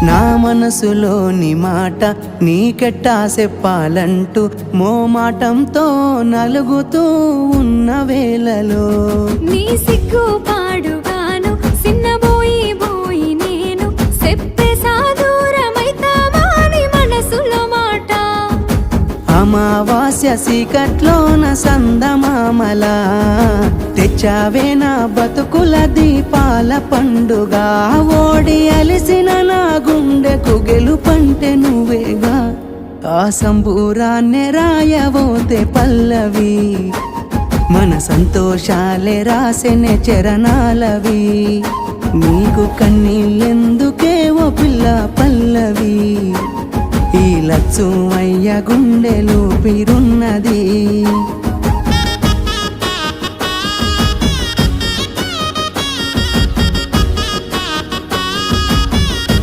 నా మనసులోని మాట నీకెట్టా చెప్పాలంటూ మోమాటంతో నలుగుతూ ఉన్న వేళలో నీ సిగ్గు పాడుగాను సిన్నబోయి బోయి నేను చెప్పేసా దూరమైతావాని మనసులో మాట అమావాస్య సీకట్లోన సందమామలా తెచ్చావే నా బతుకుల దీపాల పండుగ ఓడి అలిసిన నా గుండెకు గెలుపంటే నువ్వేగా ఆ సంబూరాన్నే రాయవోతే పల్లవి మన సంతోషాలే రాసెనే చరణాలవి నీకు కన్నీళ్ళెందుకే ఓ పిల్ల పల్లవి ఈ లచ్చు అయ్య గుండెలు పిరున్నది